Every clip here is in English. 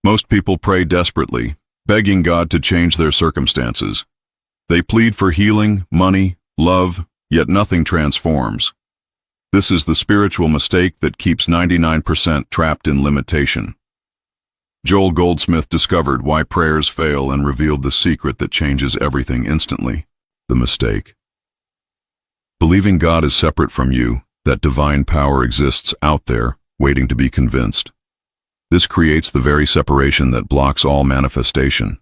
Most people pray desperately, begging God to change their circumstances. They plead for healing, money, love, yet nothing transforms. This is the spiritual mistake that keeps 99% trapped in limitation. Joel Goldsmith discovered why prayers fail and revealed the secret that changes everything instantly: the mistake. Believing God is separate from you, that divine power exists out there, waiting to be convinced. This creates the very separation that blocks all manifestation.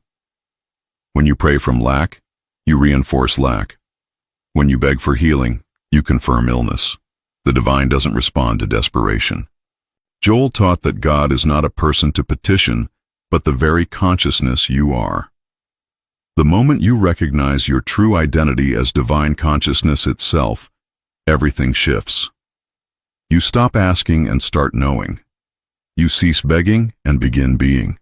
When you pray from lack, you reinforce lack. When you beg for healing, you confirm illness. The divine doesn't respond to desperation. Joel taught that God is not a person to petition, but the very consciousness you are. The moment you recognize your true identity as divine consciousness itself, everything shifts. You stop asking and start knowing. You cease begging and begin being.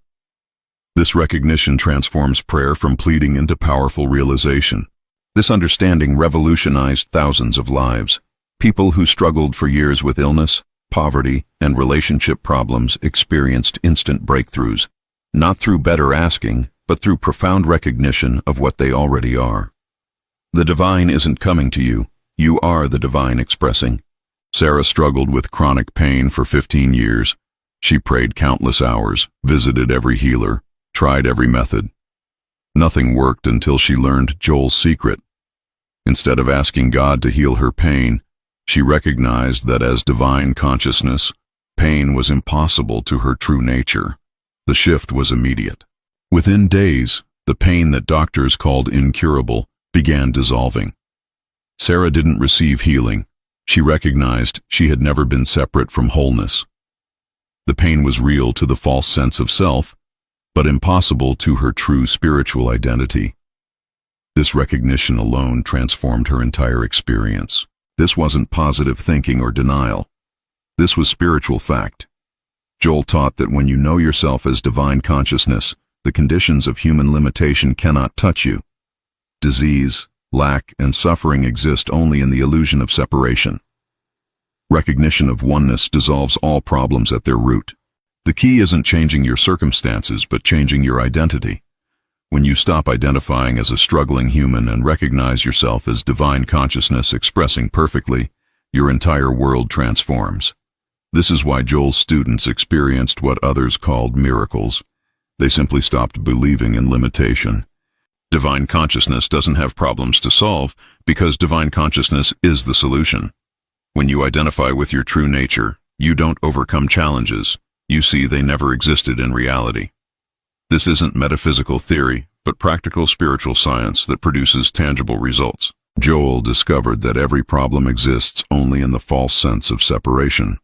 This recognition transforms prayer from pleading into powerful realization. This understanding revolutionized thousands of lives. People who struggled for years with illness, poverty, and relationship problems experienced instant breakthroughs, not through better asking, but through profound recognition of what they already are. The divine isn't coming to you. You are the divine expressing. Sarah struggled with chronic pain for 15 years. She prayed countless hours, visited every healer, tried every method. Nothing worked until she learned Joel's secret. Instead of asking God to heal her pain, she recognized that as divine consciousness, pain was impossible to her true nature. The shift was immediate. Within days, the pain that doctors called incurable began dissolving. Sarah didn't receive healing. She recognized she had never been separate from wholeness. The pain was real to the false sense of self, but impossible to her true spiritual identity. This recognition alone transformed her entire experience. This wasn't positive thinking or denial. This was spiritual fact. Joel taught that when you know yourself as divine consciousness, the conditions of human limitation cannot touch you. Disease, lack, and suffering exist only in the illusion of separation. Recognition of oneness dissolves all problems at their root. The key isn't changing your circumstances, but changing your identity. When you stop identifying as a struggling human and recognize yourself as divine consciousness expressing perfectly, your entire world transforms. This is why Joel's students experienced what others called miracles. They simply stopped believing in limitation. Divine consciousness doesn't have problems to solve because divine consciousness is the solution. When you identify with your true nature, you don't overcome challenges. You see they never existed in reality. This isn't metaphysical theory, but practical spiritual science that produces tangible results. Joel discovered that every problem exists only in the false sense of separation.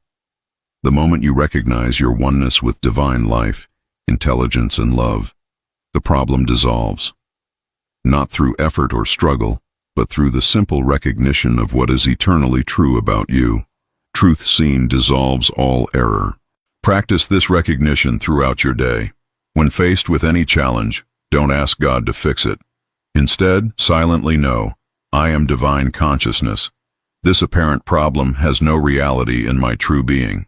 The moment you recognize your oneness with divine life, intelligence, and love, the problem dissolves. Not through effort or struggle, but through the simple recognition of what is eternally true about you. Truth seen dissolves all error. Practice this recognition throughout your day. When faced with any challenge, don't ask God to fix it. Instead, silently know, I am divine consciousness. This apparent problem has no reality in my true being.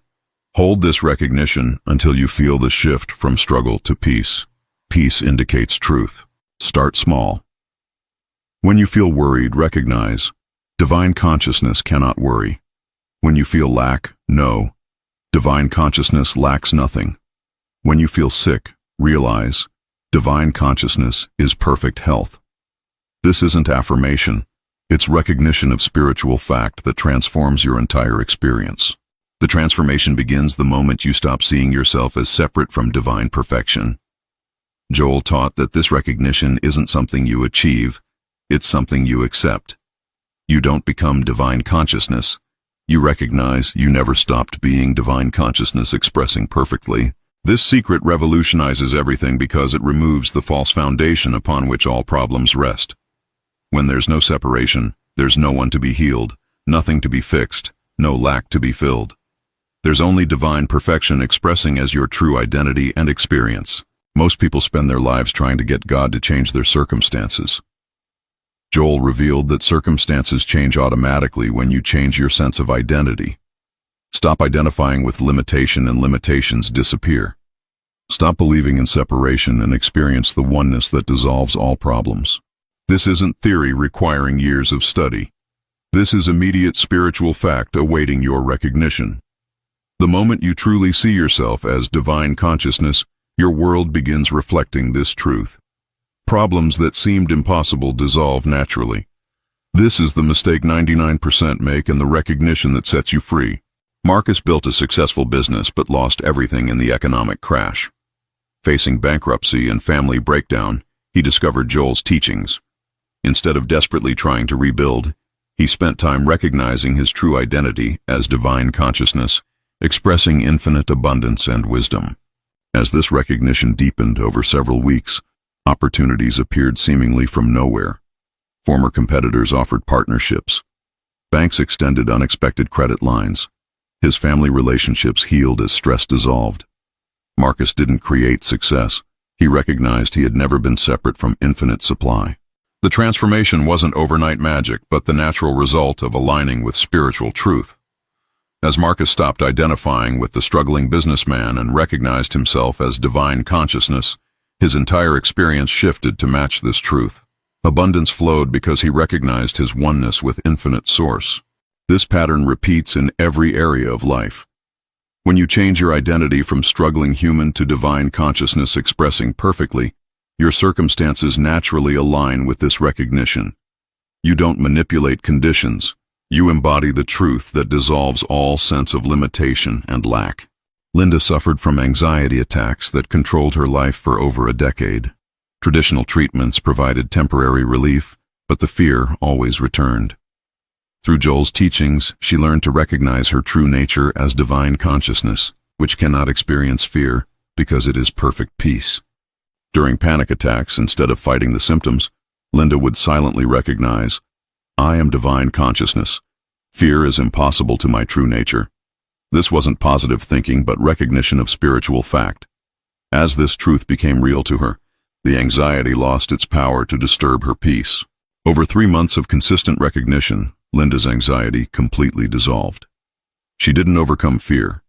Hold this recognition until you feel the shift from struggle to peace. Peace indicates truth. Start small. When you feel worried, recognize, divine consciousness cannot worry. When you feel lack, know, divine consciousness lacks nothing. When you feel sick, realize, divine consciousness is perfect health. This isn't affirmation. It's recognition of spiritual fact that transforms your entire experience. The transformation begins the moment you stop seeing yourself as separate from divine perfection. Joel taught that this recognition isn't something you achieve, it's something you accept. You don't become divine consciousness. You recognize you never stopped being divine consciousness expressing perfectly. This secret revolutionizes everything because it removes the false foundation upon which all problems rest. When there's no separation, there's no one to be healed, nothing to be fixed, no lack to be filled. There's only divine perfection expressing as your true identity and experience. Most people spend their lives trying to get God to change their circumstances. Joel revealed that circumstances change automatically when you change your sense of identity. Stop identifying with limitation and limitations disappear. Stop believing in separation and experience the oneness that dissolves all problems. This isn't theory requiring years of study. This is immediate spiritual fact awaiting your recognition. The moment you truly see yourself as divine consciousness, your world begins reflecting this truth. Problems that seemed impossible dissolve naturally. This is the mistake 99% make and the recognition that sets you free. Marcus built a successful business but lost everything in the economic crash. Facing bankruptcy and family breakdown, he discovered Joel's teachings. Instead of desperately trying to rebuild, he spent time recognizing his true identity as divine consciousness, expressing infinite abundance and wisdom. As this recognition deepened over several weeks, opportunities appeared seemingly from nowhere. Former competitors offered partnerships. Banks extended unexpected credit lines. His family relationships healed as stress dissolved. Marcus didn't create success. He recognized he had never been separate from infinite supply. The transformation wasn't overnight magic, but the natural result of aligning with spiritual truth. As Marcus stopped identifying with the struggling businessman and recognized himself as divine consciousness, his entire experience shifted to match this truth. Abundance flowed because he recognized his oneness with infinite source. This pattern repeats in every area of life. When you change your identity from struggling human to divine consciousness expressing perfectly, your circumstances naturally align with this recognition. You don't manipulate conditions. You embody the truth that dissolves all sense of limitation and lack. Linda suffered from anxiety attacks that controlled her life for over a decade. Traditional treatments provided temporary relief, but the fear always returned. Through Joel's teachings, she learned to recognize her true nature as divine consciousness, which cannot experience fear because it is perfect peace. During panic attacks, instead of fighting the symptoms, Linda would silently recognize, "I am divine consciousness. Fear is impossible to my true nature." This wasn't positive thinking, but recognition of spiritual fact. As this truth became real to her, the anxiety lost its power to disturb her peace. Over 3 months of consistent recognition, Linda's anxiety completely dissolved. She didn't overcome fear.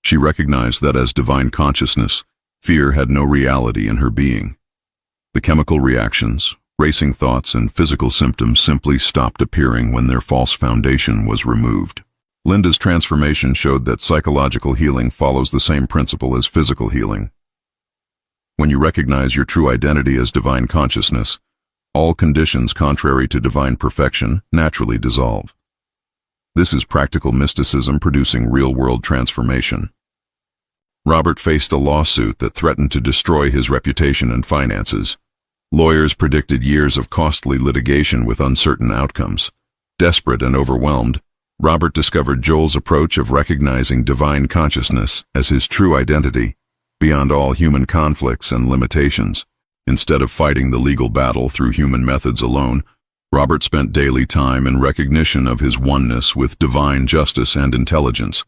She recognized that as divine consciousness, fear had no reality in her being. The chemical reactions, racing thoughts, and physical symptoms simply stopped appearing when their false foundation was removed. Linda's transformation showed that psychological healing follows the same principle as physical healing. When you recognize your true identity as divine consciousness, all conditions contrary to divine perfection naturally dissolve. This is practical mysticism producing real-world transformation. Robert faced a lawsuit that threatened to destroy his reputation and finances. Lawyers predicted years of costly litigation with uncertain outcomes. Desperate and overwhelmed, Robert discovered Joel's approach of recognizing divine consciousness as his true identity, beyond all human conflicts and limitations. Instead of fighting the legal battle through human methods alone, Robert spent daily time in recognition of his oneness with divine justice and intelligence.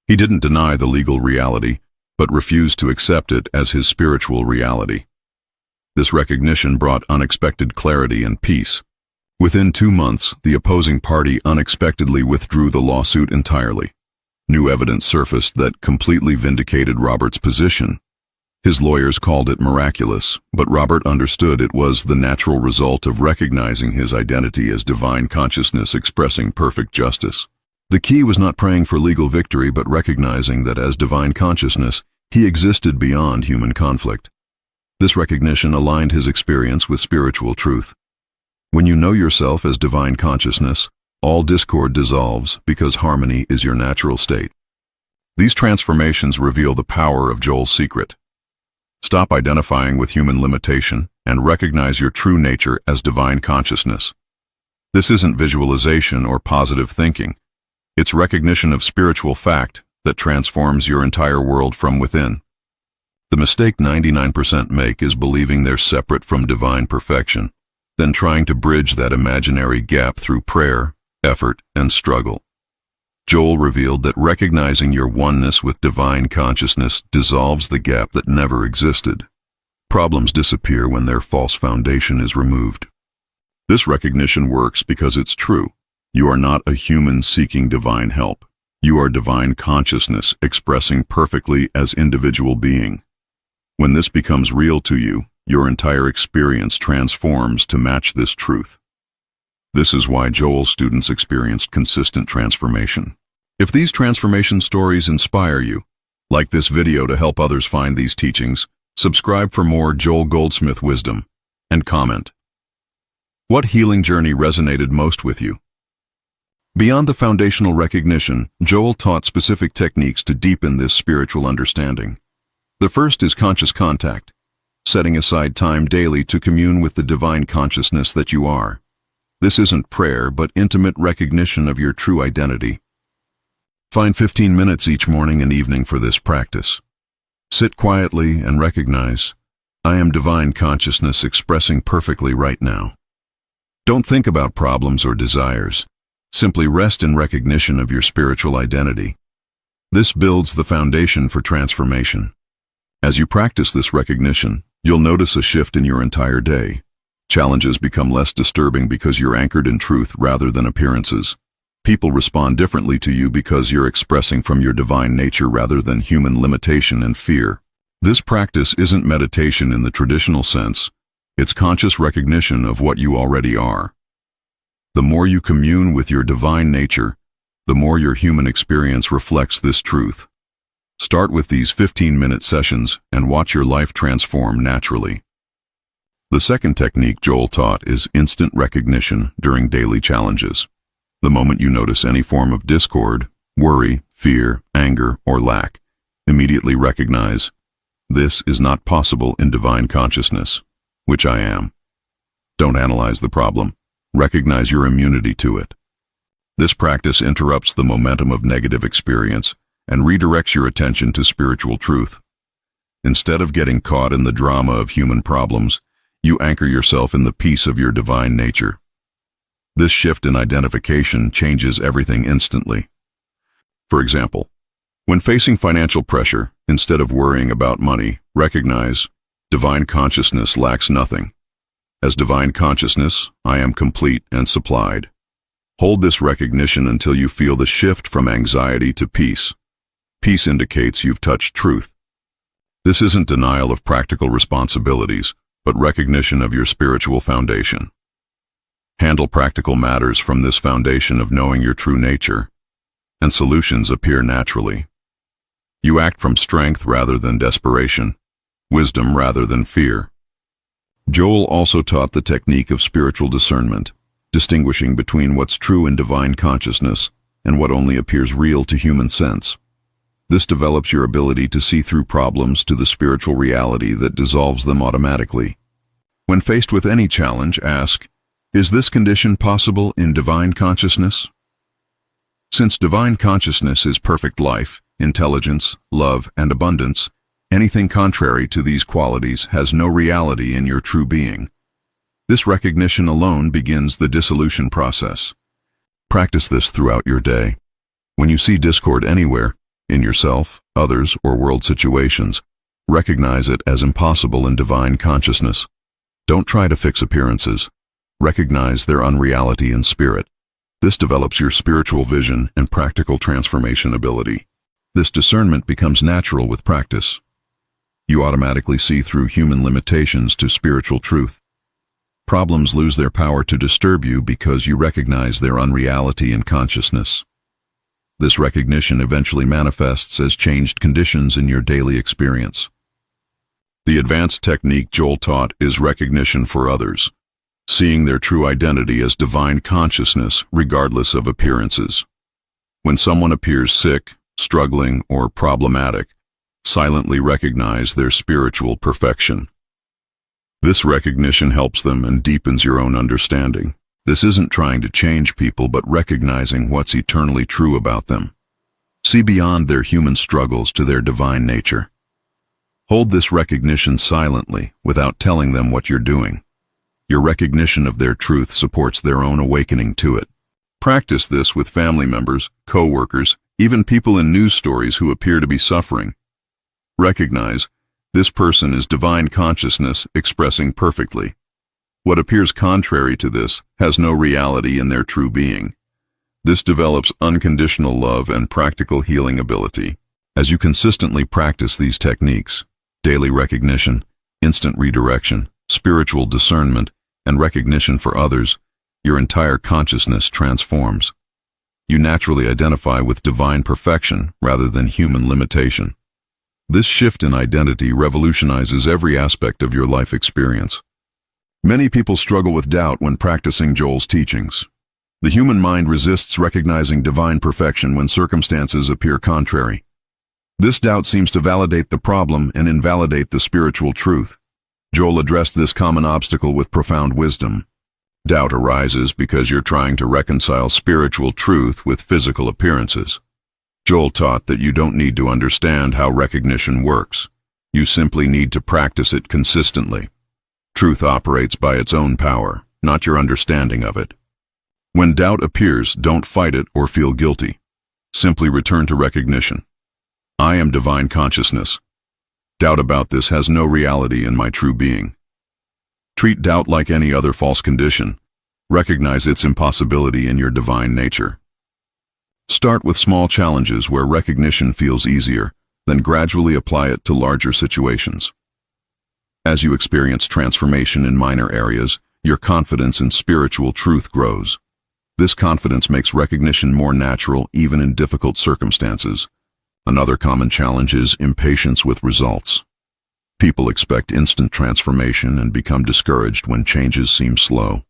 He didn't deny the legal reality, but refused to accept it as his spiritual reality. This recognition brought unexpected clarity and peace. Within 2 months, the opposing party unexpectedly withdrew the lawsuit entirely. New evidence surfaced that completely vindicated Robert's position. His lawyers called it miraculous, but Robert understood it was the natural result of recognizing his identity as divine consciousness expressing perfect justice. The key was not praying for legal victory, but recognizing that as divine consciousness, he existed beyond human conflict. This recognition aligned his experience with spiritual truth. When you know yourself as divine consciousness, all discord dissolves because harmony is your natural state. These transformations reveal the power of Joel's secret. Stop identifying with human limitation and recognize your true nature as divine consciousness. This isn't visualization or positive thinking. It's recognition of spiritual fact that transforms your entire world from within. The mistake 99% make is believing they're separate from divine perfection, then trying to bridge that imaginary gap through prayer, effort, and struggle. Joel revealed that recognizing your oneness with divine consciousness dissolves the gap that never existed. Problems disappear when their false foundation is removed. This recognition works because it's true. You are not a human seeking divine help. You are divine consciousness expressing perfectly as individual being. When this becomes real to you, your entire experience transforms to match this truth. This is why JOEL students experienced consistent transformation. If these transformation stories inspire you, like this video to help others find these teachings, subscribe for more JOEL Goldsmith wisdom, and comment. What healing journey resonated most with you? Beyond the foundational recognition, JOEL taught specific techniques to deepen this spiritual understanding. The first is conscious contact, setting aside time daily to commune with the divine consciousness that you are. This isn't prayer, but intimate recognition of your true identity. Find 15 minutes each morning and evening for this practice. Sit quietly and recognize, I am divine consciousness expressing perfectly right now. Don't think about problems or desires. Simply rest in recognition of your spiritual identity. This builds the foundation for transformation. As you practice this recognition, you'll notice a shift in your entire day. Challenges become less disturbing because you're anchored in truth rather than appearances. People respond differently to you because you're expressing from your divine nature rather than human limitation and fear. This practice isn't meditation in the traditional sense. It's conscious recognition of what you already are. The more you commune with your divine nature, the more your human experience reflects this truth. Start with these 15-minute sessions and watch your life transform naturally. The second technique JOEL taught is instant recognition during daily challenges. The moment you notice any form of discord, worry, fear, anger, or lack, immediately recognize, this is not possible in divine consciousness, which I am. Don't analyze the problem. Recognize your immunity to it. This practice interrupts the momentum of negative experience and redirects your attention to spiritual truth. Instead of getting caught in the drama of human problems, you anchor yourself in the peace of your divine nature. This shift in identification changes everything instantly. For example, when facing financial pressure, instead of worrying about money, recognize, divine consciousness lacks nothing. As divine consciousness, I am complete and supplied. Hold this recognition until you feel the shift from anxiety to peace. Peace indicates you've touched truth. This isn't denial of practical responsibilities, but recognition of your spiritual foundation. Handle practical matters from this foundation of knowing your true nature, and solutions appear naturally. You act from strength rather than desperation, wisdom rather than fear. JOEL also taught the technique of spiritual discernment, distinguishing between what's true in divine consciousness and what only appears real to human sense. This develops your ability to see through problems to the spiritual reality that dissolves them automatically. When faced with any challenge, ask, is this condition possible in divine consciousness? Since divine consciousness is perfect life, intelligence, love, and abundance, anything contrary to these qualities has no reality in your true being. This recognition alone begins the dissolution process. Practice this throughout your day. When you see discord anywhere, in yourself, others, or world situations, recognize it as impossible in divine consciousness. Don't try to fix appearances. Recognize their unreality in spirit. This develops your spiritual vision and practical transformation ability. This discernment becomes natural with practice. You automatically see through human limitations to spiritual truth. Problems lose their power to disturb you because you recognize their unreality in consciousness. This recognition eventually manifests as changed conditions in your daily experience. The advanced technique JOEL taught is recognition for others, seeing their true identity as divine consciousness regardless of appearances. When someone appears sick, struggling, or problematic, silently recognize their spiritual perfection. This recognition helps them and deepens your own understanding. This isn't trying to change people, but recognizing what's eternally true about them. See beyond their human struggles to their divine nature. Hold this recognition silently, without telling them what you're doing. Your recognition of their truth supports their own awakening to it. Practice this with family members, co-workers, even people in news stories who appear to be suffering. Recognize, this person is divine consciousness expressing perfectly. What appears contrary to this has no reality in their true being. This develops unconditional love and practical healing ability. As you consistently practice these techniques, daily recognition, instant redirection, spiritual discernment, and recognition for others, your entire consciousness transforms. You naturally identify with divine perfection rather than human limitation. This shift in identity revolutionizes every aspect of your life experience. Many people struggle with doubt when practicing Joel's teachings. The human mind resists recognizing divine perfection when circumstances appear contrary. This doubt seems to validate the problem and invalidate the spiritual truth. Joel addressed this common obstacle with profound wisdom. Doubt arises because you're trying to reconcile spiritual truth with physical appearances. Joel taught that you don't need to understand how recognition works. You simply need to practice it consistently. Truth operates by its own power, not your understanding of it. When doubt appears, don't fight it or feel guilty. Simply return to recognition. I am divine consciousness. Doubt about this has no reality in my true being. Treat doubt like any other false condition. Recognize its impossibility in your divine nature. Start with small challenges where recognition feels easier, then gradually apply it to larger situations. As you experience transformation in minor areas, your confidence in spiritual truth grows. This confidence makes recognition more natural even in difficult circumstances. Another common challenge is impatience with results. People expect instant transformation and become discouraged when changes seem slow.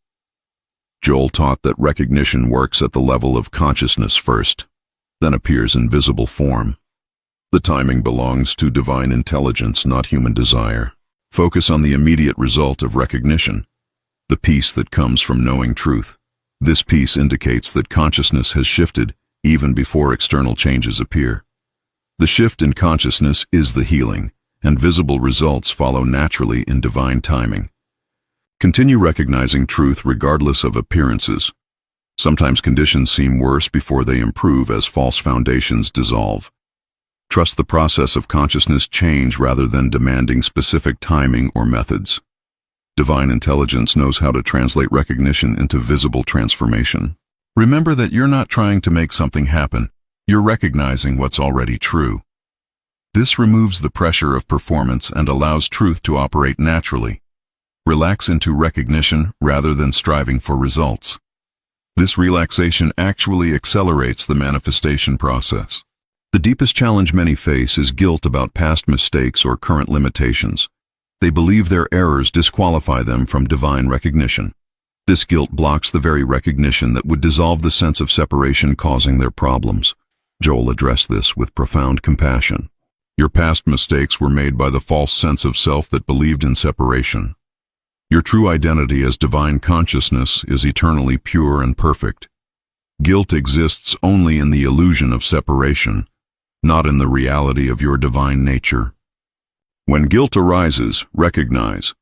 Joel taught that recognition works at the level of consciousness first, then appears in visible form. The timing belongs to divine intelligence, not human desire. Focus on the immediate result of recognition, the peace that comes from knowing truth. This peace indicates that consciousness has shifted even before external changes appear. The shift in consciousness is the healing, and visible results follow naturally in divine timing. Continue recognizing truth regardless of appearances. Sometimes conditions seem worse before they improve as false foundations dissolve. Trust the process of consciousness change rather than demanding specific timing or methods. Divine intelligence knows how to translate recognition into visible transformation. Remember that you're not trying to make something happen. You're recognizing what's already true. This removes the pressure of performance and allows truth to operate naturally. Relax into recognition rather than striving for results. This relaxation actually accelerates the manifestation process. The deepest challenge many face is guilt about past mistakes or current limitations. They believe their errors disqualify them from divine recognition. This guilt blocks the very recognition that would dissolve the sense of separation causing their problems. Joel addressed this with profound compassion. Your past mistakes were made by the false sense of self that believed in separation. Your true identity as divine consciousness is eternally pure and perfect. Guilt exists only in the illusion of separation, not in the reality of your divine nature. When guilt arises, recognize.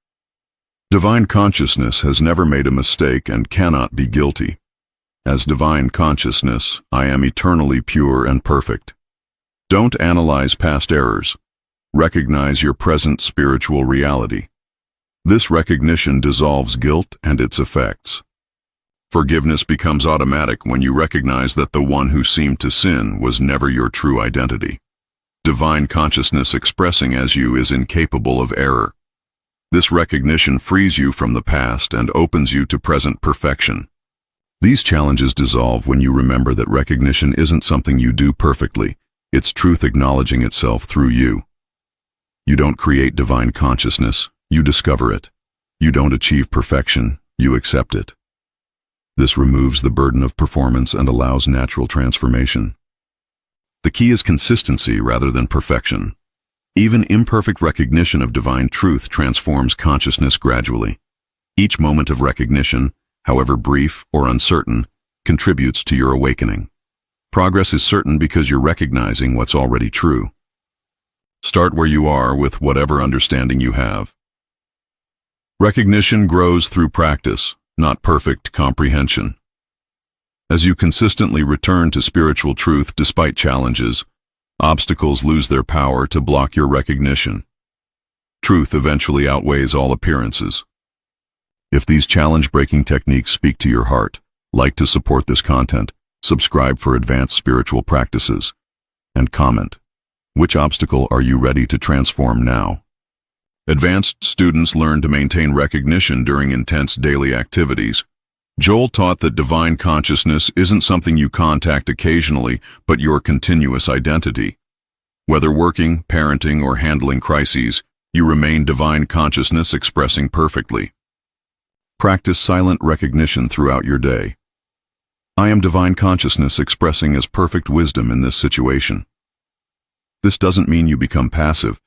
Divine consciousness has never made a mistake and cannot be guilty. As divine consciousness, I am eternally pure and perfect. Don't analyze past errors. Recognize your present spiritual reality. This recognition dissolves guilt and its effects. Forgiveness becomes automatic when you recognize that the one who seemed to sin was never your true identity. Divine consciousness expressing as you is incapable of error. This recognition frees you from the past and opens you to present perfection. These challenges dissolve when you remember that recognition isn't something you do perfectly, it's truth acknowledging itself through you. You don't create divine consciousness, you discover it. You don't achieve perfection, you accept it. This removes the burden of performance and allows natural transformation. The key is consistency rather than perfection. Even imperfect recognition of divine truth transforms consciousness gradually. Each moment of recognition, however brief or uncertain, contributes to your awakening. Progress is certain because you're recognizing what's already true. Start where you are with whatever understanding you have. Recognition grows through practice, not perfect comprehension. As you consistently return to spiritual truth despite challenges, obstacles lose their power to block your recognition. Truth eventually outweighs all appearances. If these challenge-breaking techniques speak to your heart, like to support this content, subscribe for advanced spiritual practices, and comment. Which obstacle are you ready to transform now? Advanced students learn to maintain recognition during intense daily activities. Joel taught that divine consciousness isn't something you contact occasionally, but your continuous identity. Whether working, parenting, or handling crises, you remain divine consciousness expressing perfectly. Practice silent recognition throughout your day. I am divine consciousness expressing as perfect wisdom in this situation. This doesn't mean you become passive.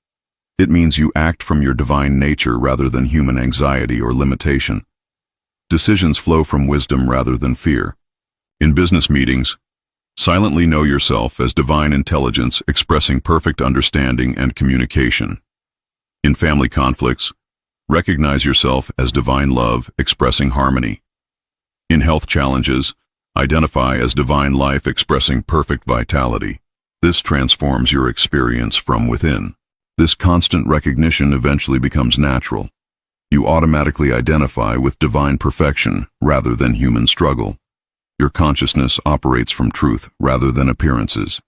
It means you act from your divine nature rather than human anxiety or limitation. Decisions flow from wisdom rather than fear. In business meetings, silently know yourself as divine intelligence expressing perfect understanding and communication. In family conflicts, recognize yourself as divine love expressing harmony. In health challenges, identify as divine life expressing perfect vitality. This transforms your experience from within. This constant recognition eventually becomes natural. You automatically identify with divine perfection rather than human struggle. Your consciousness operates from truth rather than appearances.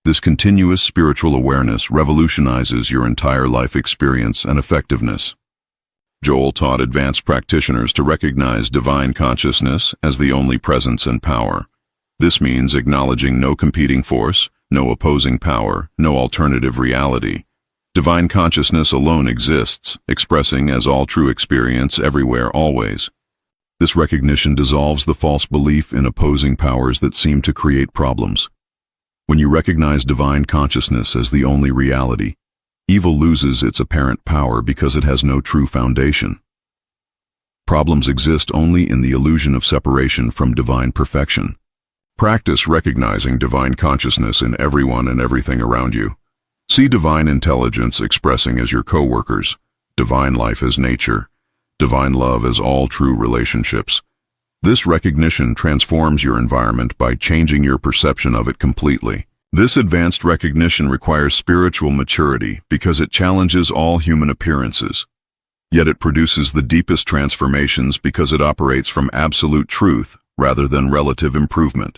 This continuous spiritual awareness revolutionizes your entire life experience and effectiveness. Joel taught advanced practitioners to recognize divine consciousness as the only presence and power. This means acknowledging no competing force, no opposing power, no alternative reality. Divine consciousness alone exists, expressing as all true experience everywhere, always. This recognition dissolves the false belief in opposing powers that seem to create problems. When you recognize divine consciousness as the only reality, evil loses its apparent power because it has no true foundation. Problems exist only in the illusion of separation from divine perfection. Practice recognizing divine consciousness in everyone and everything around you. See divine intelligence expressing as your co-workers, divine life as nature, divine love as all true relationships. This recognition transforms your environment by changing your perception of it completely. This advanced recognition requires spiritual maturity because it challenges all human appearances. Yet it produces the deepest transformations because it operates from absolute truth rather than relative improvement.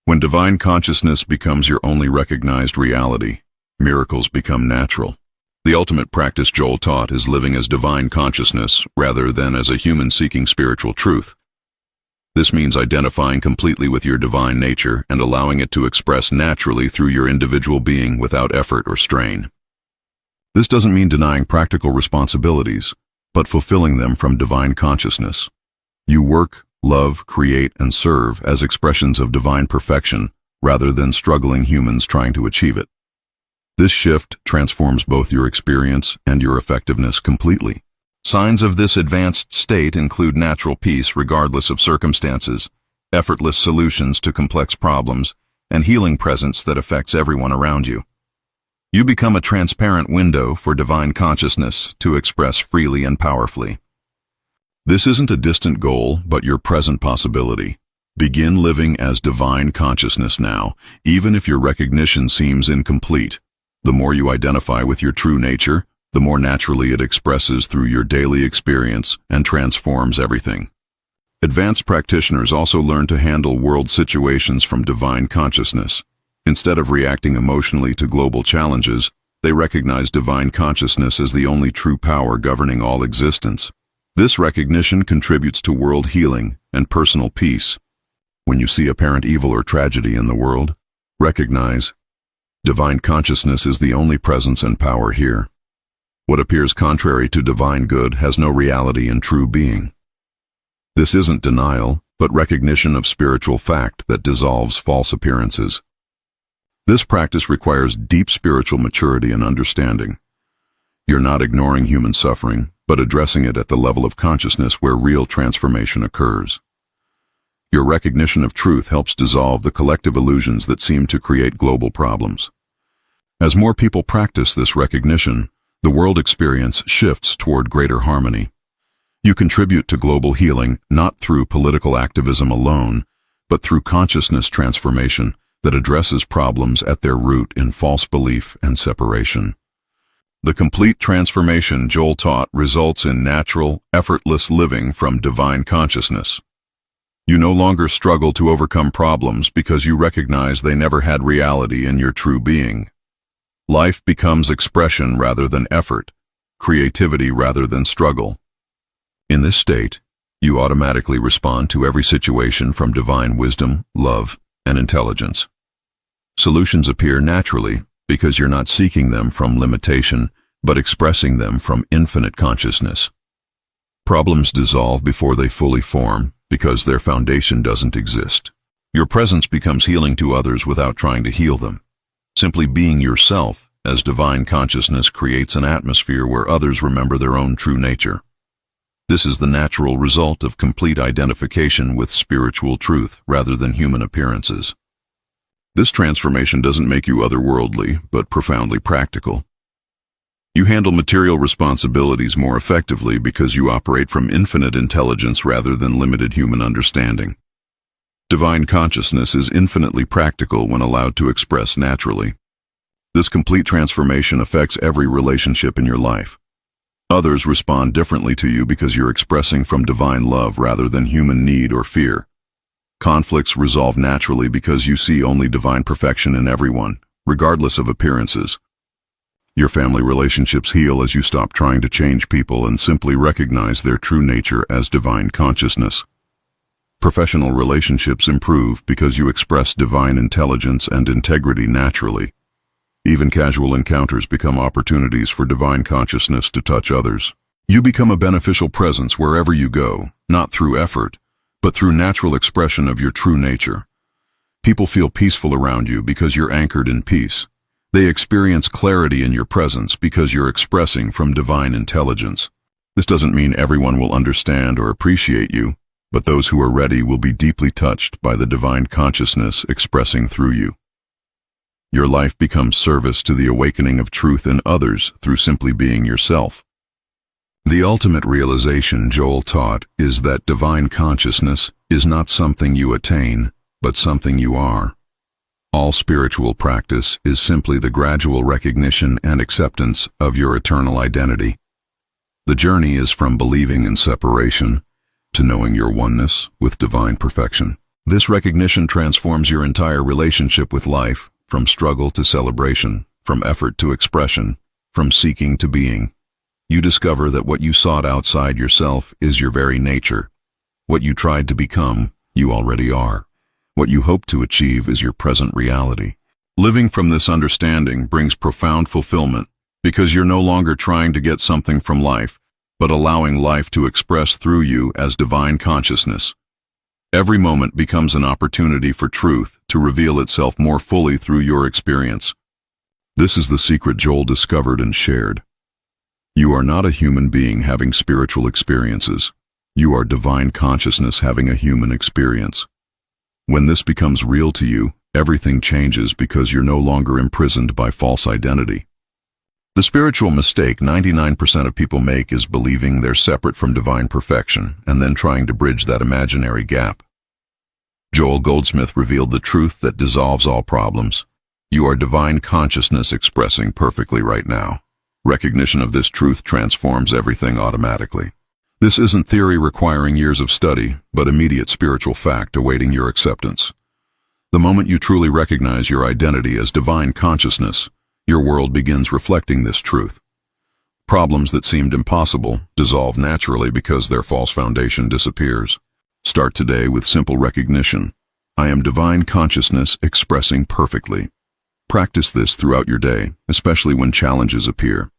When divine consciousness becomes your only recognized reality, miracles become natural. The ultimate practice Joel taught is living as divine consciousness rather than as a human seeking spiritual truth. This means identifying completely with your divine nature and allowing it to express naturally through your individual being without effort or strain. This doesn't mean denying practical responsibilities, but fulfilling them from divine consciousness. You work, love, create, and serve as expressions of divine perfection rather than struggling humans trying to achieve it. This shift transforms both your experience and your effectiveness completely. Signs of this advanced state include natural peace regardless of circumstances, effortless solutions to complex problems, and healing presence that affects everyone around you. You become a transparent window for divine consciousness to express freely and powerfully. This isn't a distant goal, but your present possibility. Begin living as divine consciousness now, even if your recognition seems incomplete. The more you identify with your true nature, the more naturally it expresses through your daily experience and transforms everything. Advanced practitioners also learn to handle world situations from divine consciousness. Instead of reacting emotionally to global challenges, they recognize divine consciousness as the only true power governing all existence. This recognition contributes to world healing and personal peace. When you see apparent evil or tragedy in the world, recognize divine consciousness is the only presence and power here. What appears contrary to divine good has no reality in true being. This isn't denial, but recognition of spiritual fact that dissolves false appearances. This practice requires deep spiritual maturity and understanding. You're not ignoring human suffering, but addressing it at the level of consciousness where real transformation occurs. Your recognition of truth helps dissolve the collective illusions that seem to create global problems. As more people practice this recognition, the world experience shifts toward greater harmony. You contribute to global healing not through political activism alone, but through consciousness transformation that addresses problems at their root in false belief and separation. The complete transformation Joel taught results in natural, effortless living from divine consciousness. You no longer struggle to overcome problems because you recognize they never had reality in your true being. Life becomes expression rather than effort. creativity rather than struggle. In this state, you automatically respond to every situation from divine wisdom, love, and intelligence. Solutions appear naturally because you're not seeking them from limitation, but expressing them from infinite consciousness. Problems dissolve before they fully form because their foundation doesn't exist. Your presence becomes healing to others without trying to heal them. Simply being yourself as divine consciousness creates an atmosphere where others remember their own true nature. This is the natural result of complete identification with spiritual truth rather than human appearances. This transformation doesn't make you otherworldly, but profoundly practical. You handle material responsibilities more effectively because you operate from infinite intelligence rather than limited human understanding. Divine consciousness is infinitely practical when allowed to express naturally. This complete transformation affects every relationship in your life. Others respond differently to you because you're expressing from divine love rather than human need or fear. Conflicts resolve naturally because you see only divine perfection in everyone, regardless of appearances. Your family relationships heal as you stop trying to change people and simply recognize their true nature as divine consciousness. Professional relationships improve because you express divine intelligence and integrity naturally. Even casual encounters become opportunities for divine consciousness to touch others. You become a beneficial presence wherever you go, not through effort, but through natural expression of your true nature. People feel peaceful around you because you're anchored in peace. They experience clarity in your presence because you're expressing from divine intelligence. This doesn't mean everyone will understand or appreciate you, but those who are ready will be deeply touched by the divine consciousness expressing through you. Your life becomes service to the awakening of truth in others through simply being yourself. The ultimate realization Joel taught is that divine consciousness is not something you attain, but something you are. All spiritual practice is simply the gradual recognition and acceptance of your eternal identity. The journey is from believing in separation to knowing your oneness with divine perfection. This recognition transforms your entire relationship with life, from struggle to celebration, from effort to expression, from seeking to being. You discover that what you sought outside yourself is your very nature. What you tried to become, you already are. What you hope to achieve is your present reality. Living from this understanding brings profound fulfillment because you're no longer trying to get something from life, but allowing life to express through you as divine consciousness. Every moment becomes an opportunity for truth to reveal itself more fully through your experience. This is the secret Joel discovered and shared. You are not a human being having spiritual experiences. You are divine consciousness having a human experience. When this becomes real to you, everything changes because you're no longer imprisoned by false identity. The spiritual mistake 99% of people make is believing they're separate from divine perfection and then trying to bridge that imaginary gap. Joel Goldsmith revealed the truth that dissolves all problems. You are divine consciousness expressing perfectly right now. Recognition of this truth transforms everything automatically. This isn't theory requiring years of study, but immediate spiritual fact awaiting your acceptance. The moment you truly recognize your identity as divine consciousness, your world begins reflecting this truth. Problems that seemed impossible dissolve naturally because their false foundation disappears. Start today with simple recognition. I am divine consciousness expressing perfectly. Practice this throughout your day, especially when challenges appear.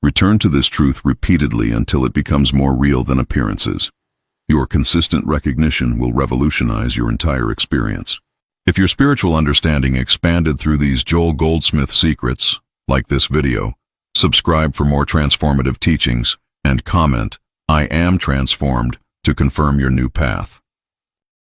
Return to this truth repeatedly until it becomes more real than appearances. Your consistent recognition will revolutionize your entire experience. If your spiritual understanding expanded through these Joel Goldsmith secrets, like this video, subscribe for more transformative teachings, and comment, I am transformed, to confirm your new path.